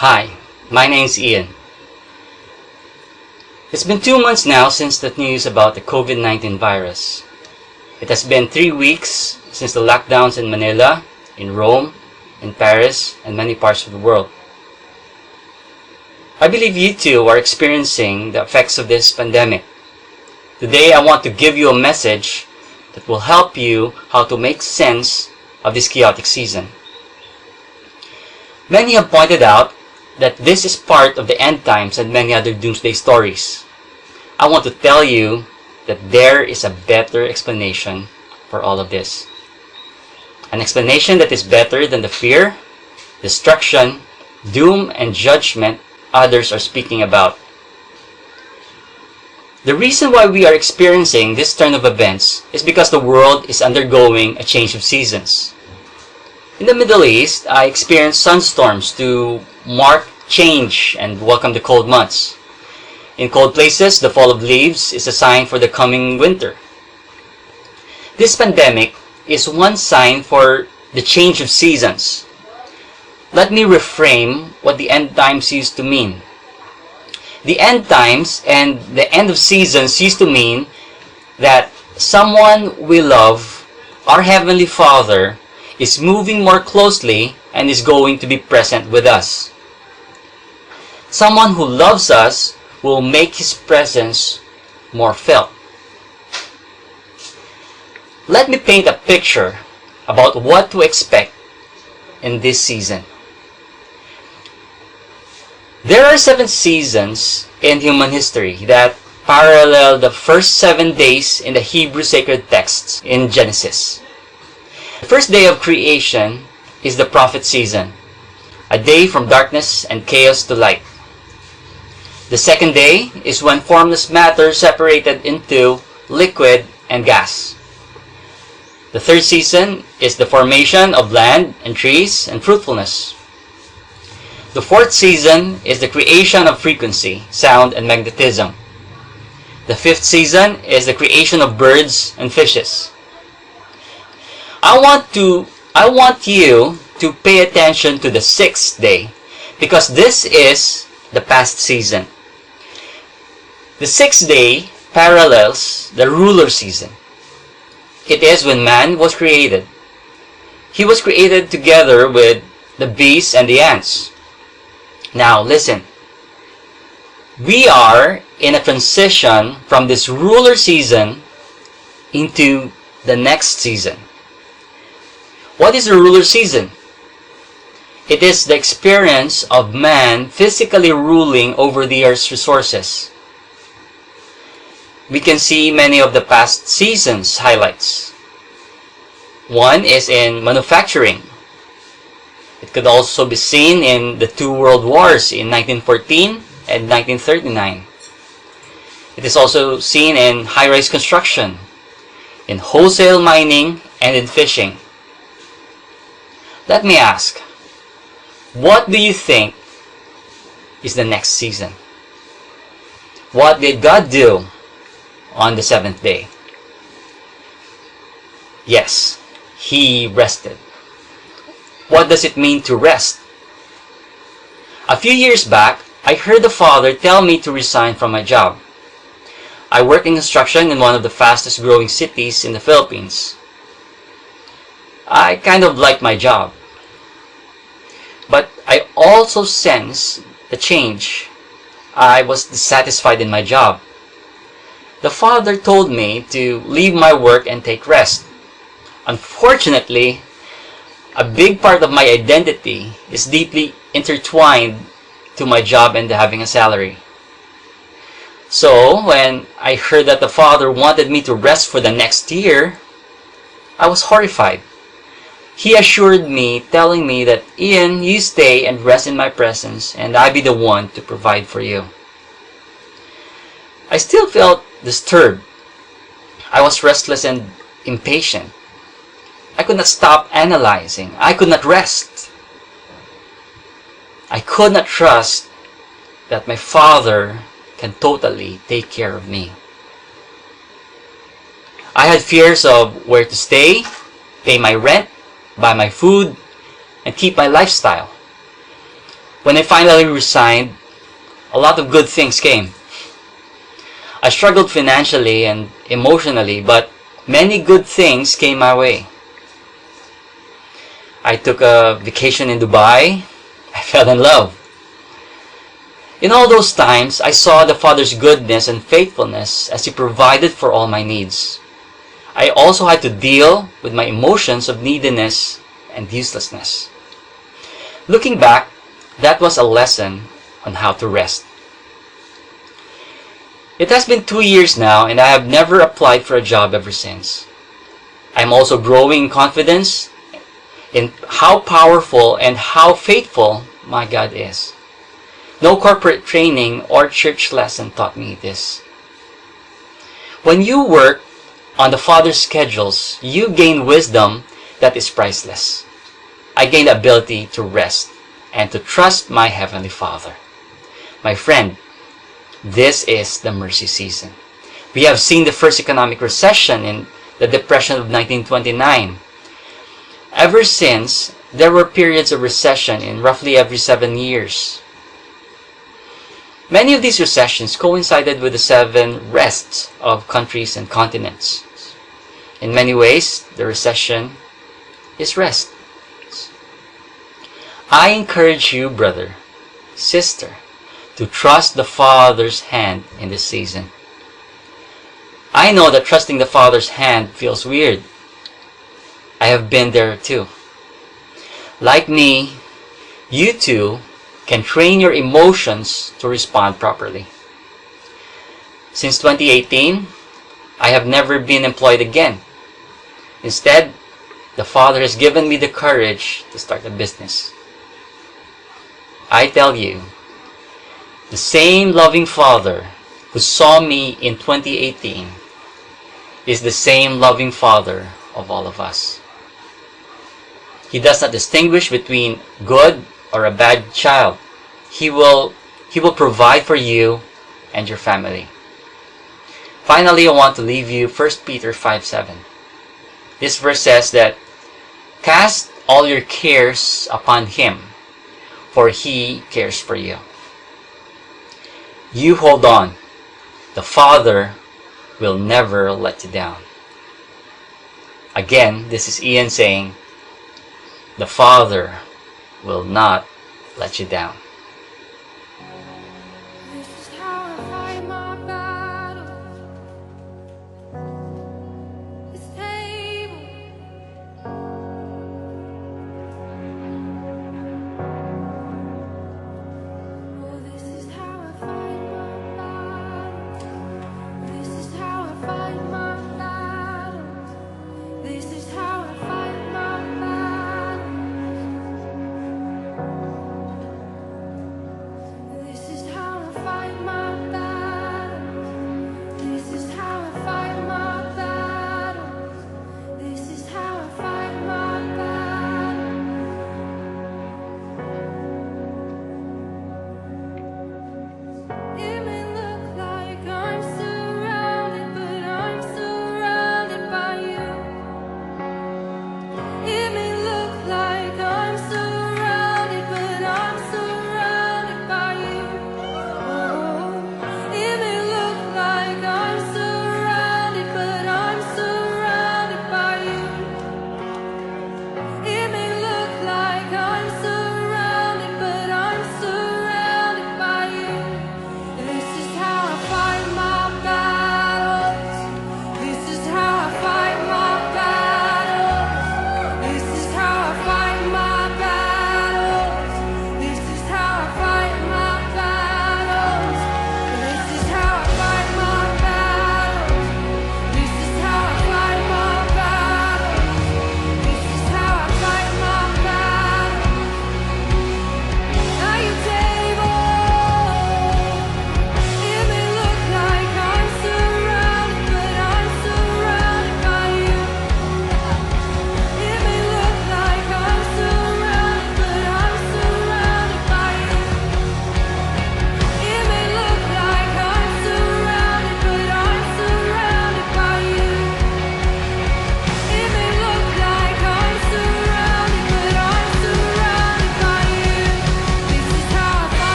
Hi, my name's Ian. It's been 2 months now since the news about the COVID-19 virus. It has been 3 weeks since the lockdowns in Manila, in Rome, in Paris, and many parts of the world. I believe you too are experiencing the effects of this pandemic. Today I want to give you a message that will help you how to make sense of this chaotic season. Many have pointed out that this is part of the end times and many other doomsday stories. I want to tell you that there is a better explanation for all of this. An explanation that is better than the fear, destruction, doom, and judgment others are speaking about. The reason why we are experiencing this turn of events is because the world is undergoing a change of seasons. In the Middle East, I experienced sunstorms to mark change and welcome the cold months. In cold places, the fall of leaves is a sign for the coming winter. This pandemic is one sign for the change of seasons. Let me reframe what the end times used to mean. The end times and the end of seasons used to mean that someone we love, our Heavenly Father, is moving more closely and is going to be present with us. Someone who loves us will make His presence more felt. Let me paint a picture about what to expect in this season. There are 7 seasons in human history that parallel the first 7 days in the Hebrew sacred texts in Genesis. The first day of creation is the prophet season, a day from darkness and chaos to light. The second day is when formless matter separated into liquid and gas. The third season is the formation of land and trees and fruitfulness. The fourth season is the creation of frequency, sound, and magnetism. The fifth season is the creation of birds and fishes. I want you to pay attention to the 6th day because this is the past season. The 6th day parallels the ruler season. It is when man was created. He was created together with the beasts and the ants. Now listen. We are in a transition from this ruler season into the next season. What is the ruler season? It is the experience of man physically ruling over the earth's resources. We can see many of the past seasons' highlights. One is in manufacturing. It could also be seen in the 2 world wars in 1914 and 1939. It is also seen in high-rise construction, in wholesale mining, and in fishing. Let me ask, what do you think is the next season? What did God do on the 7th day? Yes, He rested. What does it mean to rest? A few years back, I heard the Father tell me to resign from my job. I work in construction in one of the fastest growing cities in the Philippines. I kind of like my job. But I also sense the change. I was dissatisfied in my job. The Father told me to leave my work and take rest. Unfortunately, a big part of my identity is deeply intertwined to my job and having a salary. So, when I heard that the Father wanted me to rest for the next year, I was horrified. He assured me, telling me that, Ian, you stay and rest in my presence, and I'll be the one to provide for you. I still felt disturbed. I was restless and impatient. I could not stop analyzing. I could not rest. I could not trust that my Father can totally take care of me. I had fears of where to stay, pay my rent, buy my food, and keep my lifestyle. When I finally resigned, a lot of good things came. I struggled financially and emotionally, but many good things came my way. I took a vacation in Dubai. I fell in love. In all those times, I saw the Father's goodness and faithfulness as He provided for all my needs. I also had to deal with my emotions of neediness and uselessness. Looking back, that was a lesson on how to rest. It has been 2 years now, and I have never applied for a job ever since. I am also growing in confidence in how powerful and how faithful my God is. No corporate training or church lesson taught me this. When you work on the Father's schedules, you gain wisdom that is priceless. I gained the ability to rest and to trust my Heavenly Father. My friend, this is the mercy season. We have seen the first economic recession in the Depression of 1929. Ever since, there were periods of recession in roughly every 7 years. Many of these recessions coincided with the 7 rests of countries and continents. In many ways, the recession is rest. I encourage you, brother, sister, to trust the Father's hand in this season. I know that trusting the Father's hand feels weird. I have been there too. Like me, you too can train your emotions to respond properly. Since 2018, I have never been employed again. Instead, the Father has given me the courage to start a business. I tell you, the same loving Father who saw me in 2018 is the same loving Father of all of us. He does not distinguish between good or a bad child. He will provide for you and your family. Finally, I want to leave you 1 Peter 5:7. This verse says that, "Cast all your cares upon Him, for He cares for you." You hold on. The Father will never let you down. Again, this is Ian saying, the Father will not let you down.